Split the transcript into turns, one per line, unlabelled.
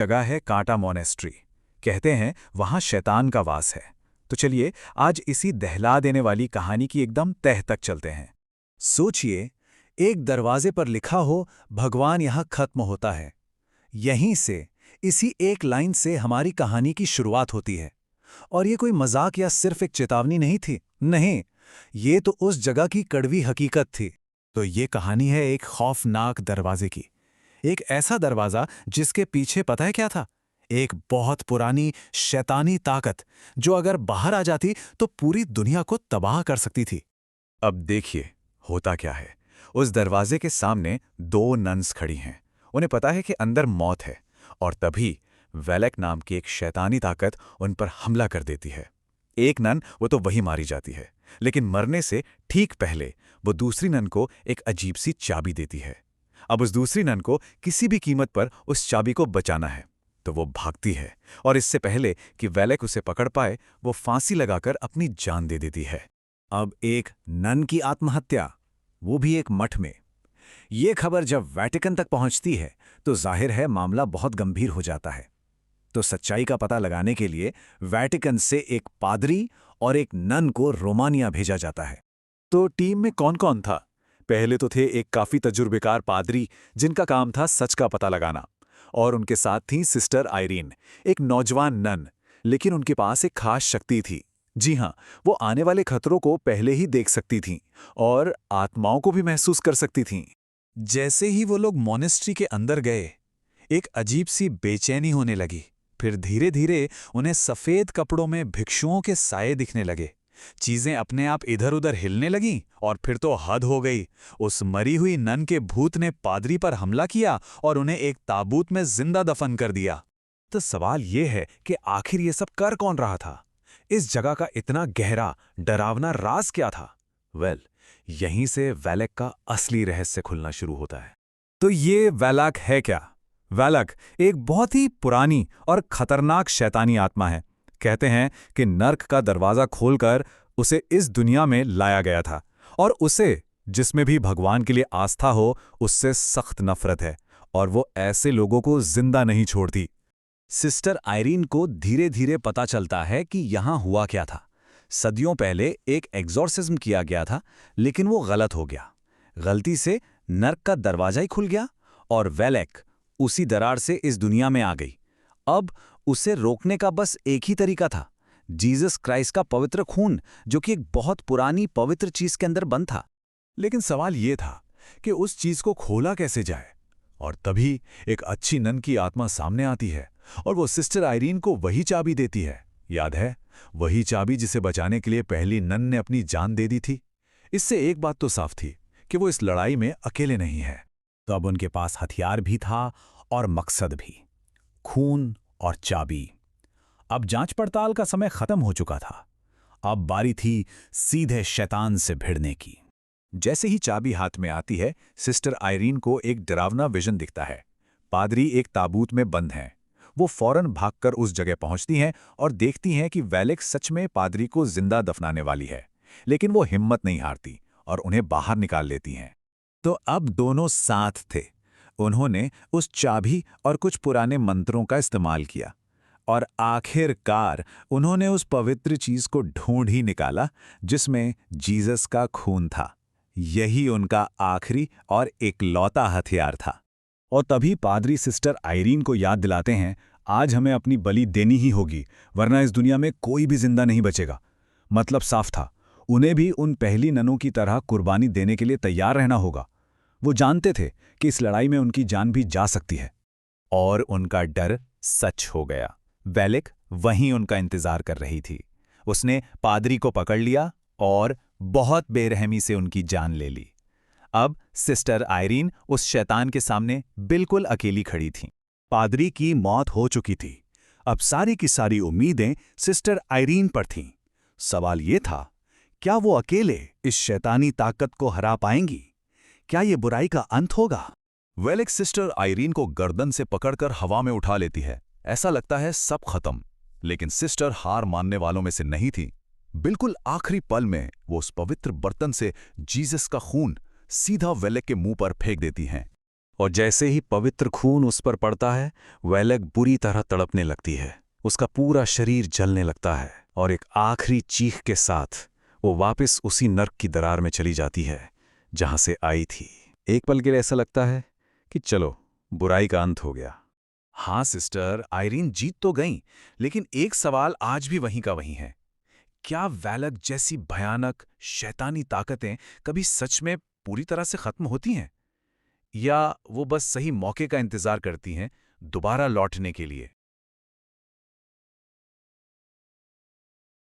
जगह है कांटा मोनेस्ट्री। कहते हैं वहां शैतान का वास है। तो चलिए आज इसी दहला देने वाली कहानी की एकदम तह तक चलते हैं। सोचिए, एक दरवाजे पर लिखा हो भगवान यहां खत्म होता है। यहीं से, इसी एक लाइन से हमारी कहानी की शुरुआत होती है। और ये कोई मजाक या सिर्फ एक चेतावनी नहीं थी। नहीं, ये तो उस जगह की कड़वी हकीकत थी। तो ये कहानी है एक खौफनाक दरवाजे की। एक ऐसा दरवाजा जिसके पीछे पता है क्या था? एक बहुत पुरानी शैतानी ताकत, जो अगर बाहर आ जाती तो पूरी दुनिया को तबाह कर सकती थी। अब देखिए, होता क्या है। उस दरवाजे के सामने दो नन्स खड़ी हैं। उन्हें पता है कि अंदर मौत है। और तभी वेलेक नाम की एक शैतानी ताकत उन पर हमला कर देती है। एक नन वो तो वही मारी जाती है, लेकिन मरने से ठीक पहले वो दूसरी नन को एक अजीब सी चाबी देती है। अब उस दूसरी नन को किसी भी कीमत पर उस चाबी को बचाना है। तो वो भागती है और इससे पहले कि वेलेक उसे पकड़ पाए, वो फांसी लगाकर अपनी जान दे देती है। अब एक नन की आत्महत्या, वो भी एक मठ में। ये खबर जब वेटिकन तक पहुंचती है तो जाहिर है मामला बहुत गंभीर हो जाता है। तो सच्चाई का पता लगाने के लिए वेटिकन से एक पादरी और एक नन को रोमानिया भेजा जाता है। तो टीम में कौन कौन था? पहले तो थे एक काफी तजुर्बेकार पादरी जिनका काम था सच का पता लगाना, और उनके साथ थी सिस्टर आयरीन, एक नौजवान नन, लेकिन उनके पास एक खास शक्ति थी। जी हां, वो आने वाले खतरों को पहले ही देख सकती थीं और आत्माओं को भी महसूस कर सकती थीं। जैसे ही वो लोग मोनेस्ट्री के अंदर गए, एक अजीब सी बेचैनी होने लगी। फिर धीरे धीरे उन्हें सफेद कपड़ों में भिक्षुओं के साये दिखने लगे। चीजें अपने आप इधर उधर हिलने लगीं और फिर तो हद हो गई। उस मरी हुई नन के भूत ने पादरी पर हमला किया और उन्हें एक ताबूत में जिंदा दफन कर दिया। तो सवाल यह है कि आखिर ये सब कर कौन रहा था? इस जगह का इतना गहरा, डरावना राज क्या था? यहीं से वेलेक का असली रहस्य खुलना शुरू होता है। तो ये वेलाक है क्या? वेलक एक बहुत ही पुरानी और खतरनाक शैतानी आत्मा है। कहते हैं कि नर्क का दरवाजा खोलकर उसे इस दुनिया में लाया गया था, और उसे, जिसमें भी भगवान के लिए आस्था हो, उससे सख्त नफरत है, और वो ऐसे लोगों को जिंदा नहीं छोड़ती। सिस्टर आयरीन को धीरे धीरे पता चलता है कि यहां हुआ क्या था। सदियों पहले एक एग्जॉर्सिज्म किया गया था, लेकिन वो गलत हो गया। गलती से नर्क का दरवाजा ही खुल गया और वेलेक उसी दरार से इस दुनिया में आ गई। अब उसे रोकने का बस एक ही तरीका था, जीसस क्राइस्ट का पवित्र खून, जो कि एक बहुत पुरानी पवित्र चीज के अंदर बंद था। लेकिन सवाल यह था कि उस चीज को खोला कैसे जाए। और तभी एक अच्छी नन की आत्मा सामने आती है और वो सिस्टर आयरीन को वही चाबी देती है। याद है, वही चाबी जिसे बचाने के लिए पहली नन ने अपनी जान दे दी थी। इससे एक बात तो साफ थी कि वो इस लड़ाई में अकेले नहीं है। तो अब उनके पास हथियार भी था और मकसद भी, खून और चाबी। अब जांच पड़ताल का समय खत्म हो चुका था। अब बारी थी सीधे शैतान से भिड़ने की। जैसे ही चाबी हाथ में आती है, सिस्टर आयरीन को एक डरावना विजन दिखता है। पादरी एक ताबूत में बंद हैं। वो फौरन भागकर उस जगह पहुंचती हैं और देखती हैं कि वेलेक सच में पादरी को जिंदा दफनाने वाली है। लेकिन वो हिम्मत नहीं हारती और उन्हें बाहर निकाल लेती हैं। तो अब दोनों साथ थे। उन्होंने उस चाबी और कुछ पुराने मंत्रों का इस्तेमाल किया, और आखिरकार उन्होंने उस पवित्र चीज को ढूंढ ही निकाला जिसमें जीसस का खून था। यही उनका आखिरी और इकलौता हथियार था। और तभी पादरी सिस्टर आयरीन को याद दिलाते हैं, आज हमें अपनी बलि देनी ही होगी, वरना इस दुनिया में कोई भी जिंदा नहीं बचेगा। मतलब साफ था, उन्हें भी उन पहली ननों की तरह कुर्बानी देने के लिए तैयार रहना होगा। वो जानते थे कि इस लड़ाई में उनकी जान भी जा सकती है। और उनका डर सच हो गया। वेलेक वहीं उनका इंतजार कर रही थी। उसने पादरी को पकड़ लिया और बहुत बेरहमी से उनकी जान ले ली। अब सिस्टर आयरीन उस शैतान के सामने बिल्कुल अकेली खड़ी थीं। पादरी की मौत हो चुकी थी। अब सारी की सारी उम्मीदें सिस्टर आयरीन पर थीं। सवाल ये था, क्या वो अकेले इस शैतानी ताकत को हरा पाएंगी? क्या ये बुराई का अंत होगा? वेलेक सिस्टर आयरीन को गर्दन से पकड़कर हवा में उठा लेती है। ऐसा लगता है सब खत्म, लेकिन सिस्टर हार मानने वालों में से नहीं थी। बिल्कुल आखिरी पल में वो उस पवित्र बर्तन से जीसस का खून सीधा वेलेक के मुंह पर फेंक देती हैं।
और जैसे ही पवित्र खून उस पर पड़ता है, वैलग बुरी तरह तड़पने लगती है। उसका पूरा शरीर जलने लगता है और एक आखिरी चीख के साथ वो वापस उसी नर्क की दरार में चली जाती है जहां से आई थी। एक पल के लिए ऐसा लगता है कि चलो, बुराई का अंत हो गया।
हाँ सिस्टर, आयरीन जीत तो गई, लेकिन एक सवाल आज भी वहीं का वहीं है। क्या वैलग जैसी भयानक शैतानी ताकतें कभी सच में पूरी तरह से खत्म होती हैं? या वो बस सही मौके का इंतजार करती हैं दोबारा लौटने के लिए?